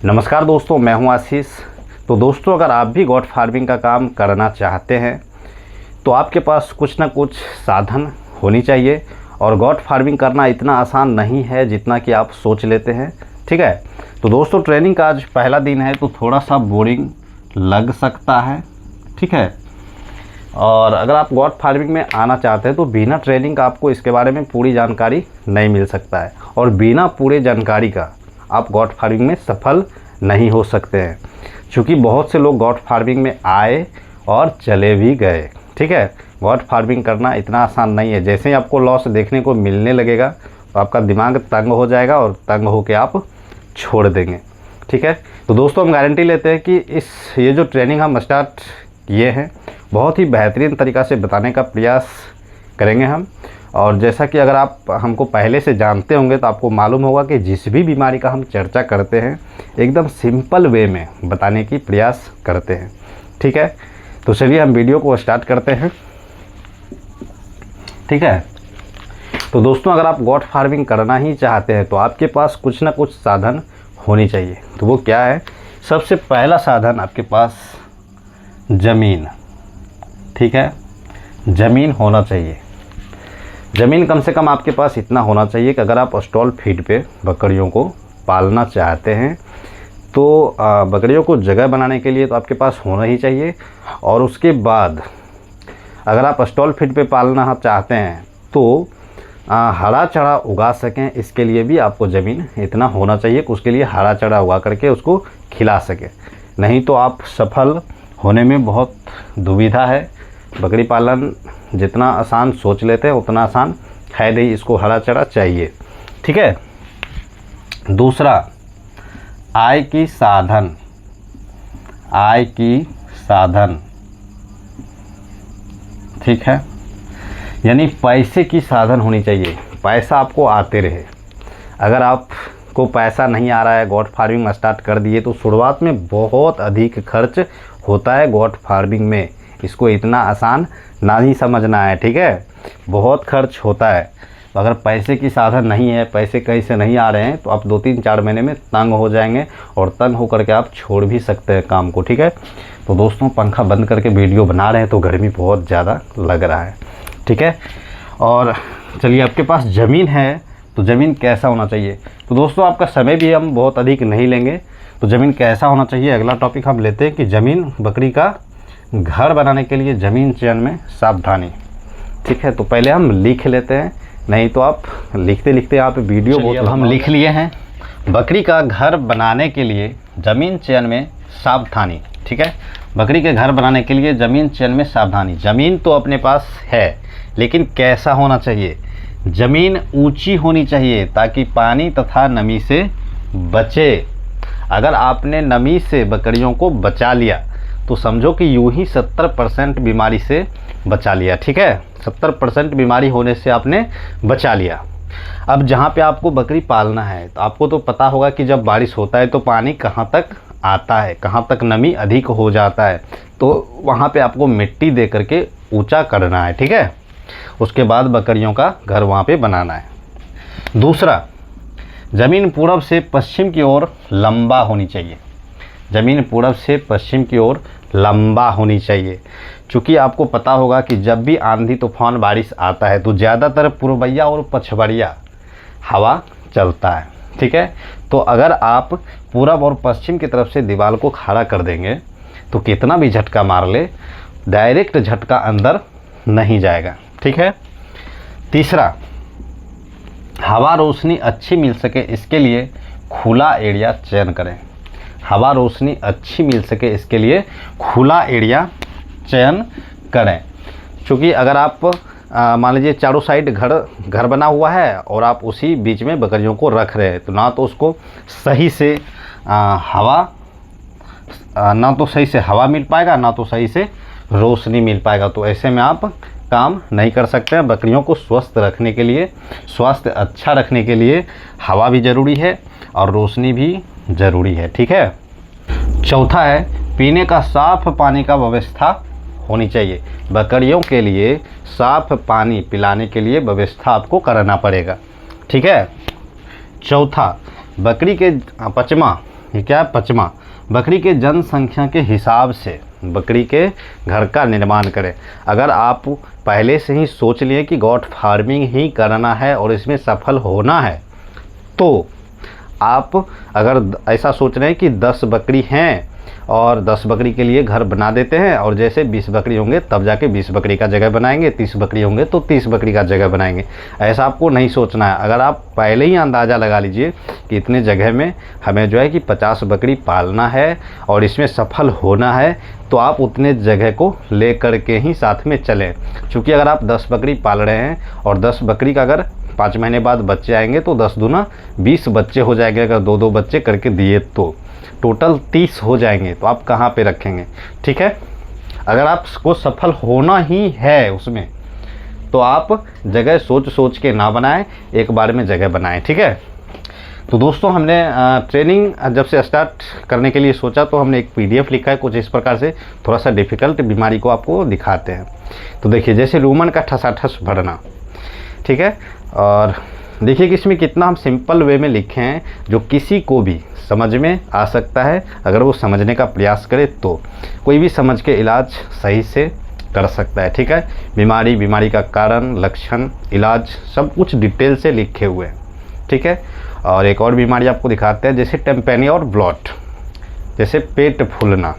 नमस्कार दोस्तों, मैं हूं आशीष। तो दोस्तों, अगर आप भी गॉट फार्मिंग का काम करना चाहते हैं तो आपके पास कुछ ना कुछ साधन होनी चाहिए। और गॉट फार्मिंग करना इतना आसान नहीं है जितना कि आप सोच लेते हैं। ठीक है, तो दोस्तों ट्रेनिंग का आज पहला दिन है तो थोड़ा सा बोरिंग लग सकता है। ठीक है, और अगर आप गॉट फार्मिंग में आना चाहते हैं तो बिना ट्रेनिंग का आपको इसके बारे में पूरी जानकारी नहीं मिल सकता है, और बिना पूरे जानकारी का आप गॉट फार्मिंग में सफल नहीं हो सकते हैं। क्योंकि बहुत से लोग गॉट फार्मिंग में आए और चले भी गए। ठीक है, गॉट फार्मिंग करना इतना आसान नहीं है। जैसे ही आपको लॉस देखने को मिलने लगेगा तो आपका दिमाग तंग हो जाएगा और तंग होकर आप छोड़ देंगे। ठीक है, तो दोस्तों हम गारंटी लेते हैं कि ये जो ट्रेनिंग हम स्टार्ट किए हैं बहुत ही बेहतरीन तरीक़ा से बताने का प्रयास करेंगे हम। और जैसा कि अगर आप हमको पहले से जानते होंगे तो आपको मालूम होगा कि जिस भी बीमारी का हम चर्चा करते हैं एकदम सिंपल वे में बताने की प्रयास करते हैं। ठीक है, तो चलिए हम वीडियो को स्टार्ट करते हैं। ठीक है, तो दोस्तों अगर आप गॉट फार्मिंग करना ही चाहते हैं तो आपके पास कुछ ना कुछ साधन होनी चाहिए। तो वो क्या है? सबसे पहला साधन आपके पास ज़मीन। ठीक है, ज़मीन होना चाहिए। ज़मीन कम से कम आपके पास इतना होना चाहिए कि अगर आप स्टॉल फीड पे बकरियों को पालना चाहते हैं तो बकरियों को जगह बनाने के लिए तो आपके पास होना ही चाहिए। और उसके बाद अगर आप स्टॉल फीड पे पालना चाहते हैं तो हरा चारा उगा सकें, इसके लिए भी आपको ज़मीन इतना होना चाहिए कि उसके लिए हरा चारा उगा करके उसको खिला सके। नहीं तो आप सफल होने में बहुत दुविधा है। बकरी पालन जितना आसान सोच लेते हैं उतना आसान है नहीं, इसको हरा चारा चाहिए। ठीक है, दूसरा आय की साधन। आय की साधन, ठीक है, यानी पैसे की साधन होनी चाहिए। पैसा आपको आते रहे। अगर आपको पैसा नहीं आ रहा है, गॉट फार्मिंग स्टार्ट कर दिए तो शुरुआत में बहुत अधिक खर्च होता है गॉट फार्मिंग में। इसको इतना आसान ना ही समझना है। ठीक है, बहुत खर्च होता है। तो अगर पैसे की साधन नहीं है, पैसे कहीं से नहीं आ रहे हैं तो आप 2-3-4 महीने में तंग हो जाएंगे और तंग होकर के आप छोड़ भी सकते हैं काम को। ठीक है, तो दोस्तों पंखा बंद करके वीडियो बना रहे हैं तो गर्मी बहुत ज़्यादा लग रहा है। ठीक है, और चलिए आपके पास ज़मीन है तो ज़मीन कैसा होना चाहिए? तो दोस्तों आपका समय भी हम बहुत अधिक नहीं लेंगे। तो ज़मीन कैसा होना चाहिए अगला टॉपिक हम लेते हैं कि ज़मीन बकरी का घर बनाने के लिए ज़मीन चयन में सावधानी। ठीक है, तो पहले हम लिख लेते हैं, नहीं तो आप लिखते लिखते आप वीडियो बहुत हम लिख लिए हैं। बकरी का घर बनाने के लिए ज़मीन चयन में सावधानी। ठीक है, बकरी के घर बनाने के लिए ज़मीन चयन में सावधानी। ज़मीन तो अपने पास है लेकिन कैसा होना चाहिए? ज़मीन ऊंची होनी चाहिए ताकि पानी तथा नमी से बचे। अगर आपने नमी से बकरियों को बचा लिया तो समझो कि यूं ही 70% बीमारी से बचा लिया। ठीक है, 70% बीमारी होने से आपने बचा लिया। अब जहाँ पे आपको बकरी पालना है तो आपको तो पता होगा कि जब बारिश होता है तो पानी कहाँ तक आता है, कहाँ तक नमी अधिक हो जाता है, तो वहाँ पे आपको मिट्टी दे करके ऊंचा करना है। ठीक है, उसके बाद बकरियों का घर वहाँ पे बनाना है। दूसरा, ज़मीन पूरब से पश्चिम की ओर लंबा होनी चाहिए। ज़मीन पूरब से पश्चिम की ओर लंबा होनी चाहिए। चूँकि आपको पता होगा कि जब भी आंधी तूफान बारिश आता है तो ज़्यादातर पूर्वैया और पछवड़िया हवा चलता है। ठीक है, तो अगर आप पूरब और पश्चिम की तरफ से दीवार को खड़ा कर देंगे तो कितना भी झटका मार ले डायरेक्ट झटका अंदर नहीं जाएगा। ठीक है, तीसरा, हवा रोशनी अच्छी मिल सके इसके लिए खुला एरिया चयन करें। हवा रोशनी अच्छी मिल सके इसके लिए खुला एरिया चयन करें। क्योंकि अगर आप मान लीजिए चारों साइड घर बना हुआ है और आप उसी बीच में बकरियों को रख रहे हैं तो ना तो उसको सही से हवा मिल पाएगा, ना तो सही से रोशनी मिल पाएगा। तो ऐसे में आप काम नहीं कर सकते हैं। बकरियों को स्वस्थ रखने के लिए, स्वास्थ्य अच्छा रखने के लिए हवा भी ज़रूरी है और रोशनी भी ज़रूरी है। ठीक है, चौथा है पीने का साफ पानी का व्यवस्था होनी चाहिए। बकरियों के लिए साफ पानी पिलाने के लिए व्यवस्था आपको करना पड़ेगा। ठीक है, चौथा, बकरी के ये क्या है, 5वां, बकरी के जनसंख्या के हिसाब से बकरी के घर का निर्माण करें। अगर आप पहले से ही सोच लिए कि गॉट फार्मिंग ही करना है और इसमें सफल होना है, तो आप अगर ऐसा सोच रहे हैं कि 10 बकरी हैं और 10 बकरी के लिए घर बना देते हैं, और जैसे 20 बकरी होंगे तब जाके 20 बकरी का जगह बनाएंगे, 30 बकरी होंगे तो 30 बकरी का जगह बनाएंगे, ऐसा आपको नहीं सोचना है। अगर आप पहले ही अंदाज़ा लगा लीजिए कि इतने जगह में हमें जो है कि 50 बकरी पालना है और इसमें सफल होना है, तो आप उतने जगह को ले कर के ही साथ में चलें। क्योंकि अगर आप 10 बकरी पाल रहे हैं और 10 बकरी का अगर 5 महीने बाद बच्चे आएंगे तो 10 दूना 20 बच्चे हो जाएंगे। अगर 2-2 बच्चे करके दिए तो टोटल 30 हो जाएंगे, तो आप कहाँ पे रखेंगे? ठीक है, अगर आपको सफल होना ही है उसमें, तो आप जगह सोच सोच के ना बनाएं, एक बार में जगह बनाएं। ठीक है, तो दोस्तों हमने ट्रेनिंग जब से स्टार्ट करने के लिए सोचा तो हमने एक PDF लिखा है कुछ इस प्रकार से, थोड़ा सा डिफ़िकल्ट बीमारी को आपको दिखाते हैं। तो देखिए, जैसे रूमन का ठसाठस भरना, ठीक है, और देखिए कि इसमें कितना हम सिंपल वे में लिखे हैं जो किसी को भी समझ में आ सकता है। अगर वो समझने का प्रयास करे तो कोई भी समझ के इलाज सही से कर सकता है। ठीक है, बीमारी का कारण, लक्षण, इलाज सब कुछ डिटेल से लिखे हुए हैं। ठीक है, और एक और बीमारी आपको दिखाते हैं, जैसे टेम्पेनिया और ब्लॉट, जैसे पेट फूलना।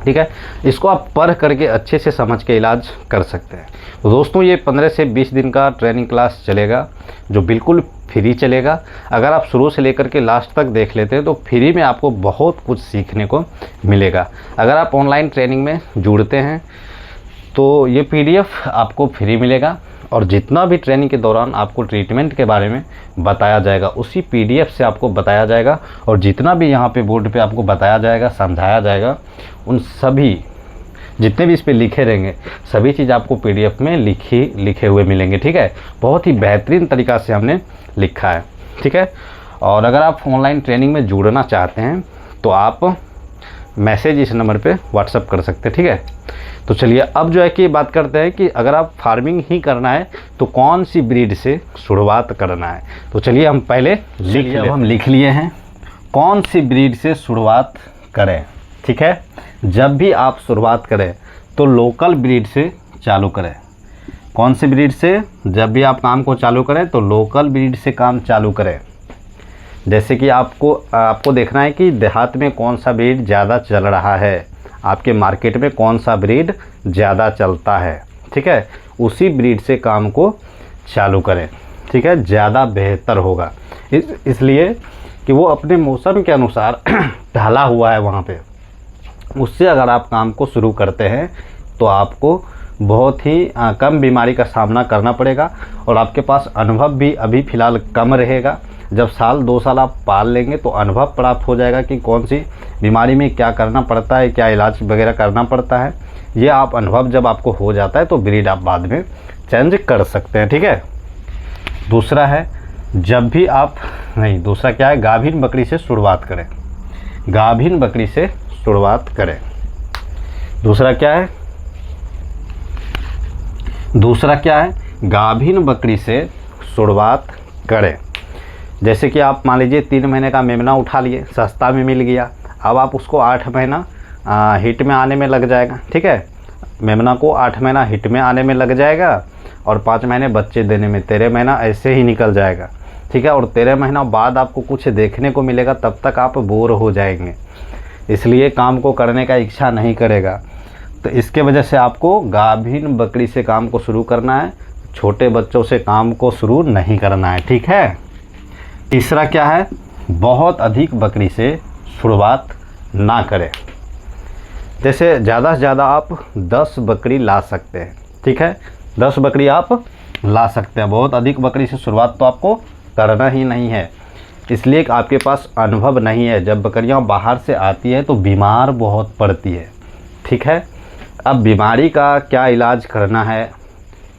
ठीक है, इसको आप पढ़ करके अच्छे से समझ के इलाज कर सकते हैं। तो दोस्तों ये 15 से 20 दिन का ट्रेनिंग क्लास चलेगा, जो बिल्कुल फ्री चलेगा। अगर आप शुरू से लेकर के लास्ट तक देख लेते हैं तो फ्री में आपको बहुत कुछ सीखने को मिलेगा। अगर आप ऑनलाइन ट्रेनिंग में जुड़ते हैं तो ये PDF आपको फ्री मिलेगा, और जितना भी ट्रेनिंग के दौरान आपको ट्रीटमेंट के बारे में बताया जाएगा उसी PDF से आपको बताया जाएगा, और जितना भी यहाँ पे बोर्ड पे आपको बताया जाएगा, समझाया जाएगा, उन सभी जितने भी इस पे लिखे रहेंगे सभी चीज़ आपको PDF में लिखे हुए मिलेंगे। ठीक है, बहुत ही बेहतरीन तरीक़ा से हमने लिखा है। ठीक है, और अगर आप ऑनलाइन ट्रेनिंग में जुड़ना चाहते हैं तो आप मैसेज इस नंबर पे व्हाट्सअप कर सकते हैं। ठीक है, तो चलिए अब जो है कि बात करते हैं कि अगर आप फार्मिंग ही करना है तो कौन सी ब्रीड से शुरुआत करना है। तो चलिए हम पहले लिख लिए हैं कौन सी ब्रीड से शुरुआत करें। ठीक है, जब भी आप शुरुआत करें तो लोकल ब्रीड से चालू करें। कौन सी ब्रीड से? जब भी आप काम को चालू करें तो लोकल ब्रीड से काम चालू करें। जैसे कि आपको देखना है कि देहात में कौन सा ब्रीड ज़्यादा चल रहा है, आपके मार्केट में कौन सा ब्रीड ज़्यादा चलता है। ठीक है, उसी ब्रीड से काम को चालू करें। ठीक है, ज़्यादा बेहतर होगा इसलिए कि वो अपने मौसम के अनुसार ढला हुआ है वहाँ पे। उससे अगर आप काम को शुरू करते हैं तो आपको बहुत ही कम बीमारी का सामना करना पड़ेगा, और आपके पास अनुभव भी अभी फ़िलहाल कम रहेगा। जब 1-2 साल आप पाल लेंगे तो अनुभव प्राप्त हो जाएगा कि कौन सी बीमारी में क्या करना पड़ता है, क्या इलाज वगैरह करना पड़ता है। ये आप अनुभव जब आपको हो जाता है तो ब्रीड आप बाद में चेंज कर सकते हैं। ठीक है, दूसरा है दूसरा क्या है, गाभिन बकरी से शुरुआत करें। गाभिन बकरी से शुरुआत करें। दूसरा क्या है, गाभिन बकरी से शुरुआत करें। जैसे कि आप मान लीजिए 3 महीने का मेमना उठा लिए, सस्ता में मिल गया, अब आप उसको 8 महीना हिट में आने में लग जाएगा। ठीक है, मेमना को 8 महीना हिट में आने में लग जाएगा और 5 महीने बच्चे देने में, 13 महीना ऐसे ही निकल जाएगा। ठीक है, और 13 महीना बाद आपको कुछ देखने को मिलेगा, तब तक आप बोर हो जाएंगे, इसलिए काम को करने का इच्छा नहीं करेगा। तो इसके वजह से आपको गाभिन बकरी से काम को शुरू करना है, छोटे बच्चों से काम को शुरू नहीं करना है। ठीक है, तीसरा क्या है, बहुत अधिक बकरी से शुरुआत ना करें। जैसे ज़्यादा से ज़्यादा आप 10 बकरी ला सकते हैं। ठीक है, 10 बकरी आप ला सकते हैं। बहुत अधिक बकरी से शुरुआत तो आपको करना ही नहीं है, इसलिए कि आपके पास अनुभव नहीं है। जब बकरियां बाहर से आती है तो बीमार बहुत पड़ती है। ठीक है, अब बीमारी का क्या इलाज करना है,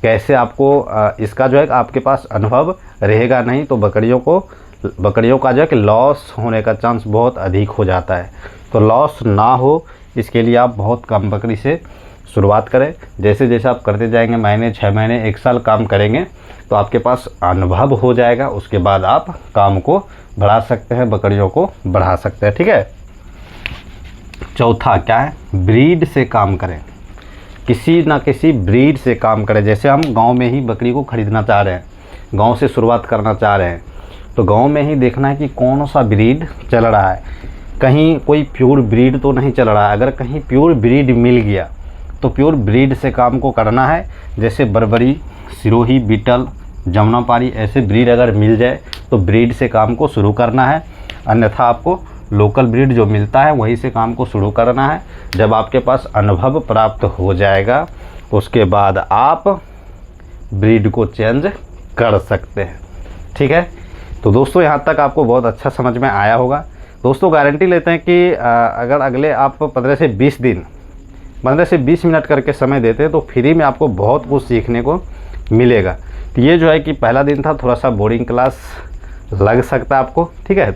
कैसे आपको इसका जो है आपके पास अनुभव रहेगा नहीं, तो बकरियों का जो है कि लॉस होने का चांस बहुत अधिक हो जाता है। तो लॉस ना हो इसके लिए आप बहुत कम बकरी से शुरुआत करें। जैसे जैसे आप करते जाएंगे, महीने 6 महीने 1 साल काम करेंगे तो आपके पास अनुभव हो जाएगा। उसके बाद आप काम को बढ़ा सकते हैं, बकरियों को बढ़ा सकते हैं। ठीक है। चौथा क्या है, ब्रीड से काम करें। किसी ना किसी ब्रीड से काम करें। जैसे हम गांव में ही बकरी को ख़रीदना चाह रहे हैं, गांव से शुरुआत करना चाह रहे हैं, तो गांव में ही देखना है कि कौन सा ब्रीड चल रहा है। कहीं कोई प्योर ब्रीड तो नहीं चल रहा है। अगर कहीं प्योर ब्रीड मिल गया तो प्योर ब्रीड से काम को करना है। जैसे बर्बरी, सिरोही, बीटल, जमुनापारी ऐसे ब्रीड अगर मिल जाए तो ब्रीड से काम को शुरू करना है। अन्यथा आपको लोकल ब्रीड जो मिलता है वहीं से काम को शुरू करना है। जब आपके पास अनुभव प्राप्त हो जाएगा उसके बाद आप ब्रीड को चेंज कर सकते हैं। ठीक है। तो दोस्तों यहाँ तक आपको बहुत अच्छा समझ में आया होगा। दोस्तों गारंटी लेते हैं कि अगर अगले आप 15 से 20 दिन 15 से 20 मिनट करके समय देते हैं तो फ्री में आपको बहुत कुछ सीखने को मिलेगा। तो ये जो है कि पहला दिन था, थोड़ा सा बोरिंग क्लास लग सकता है आपको। ठीक है।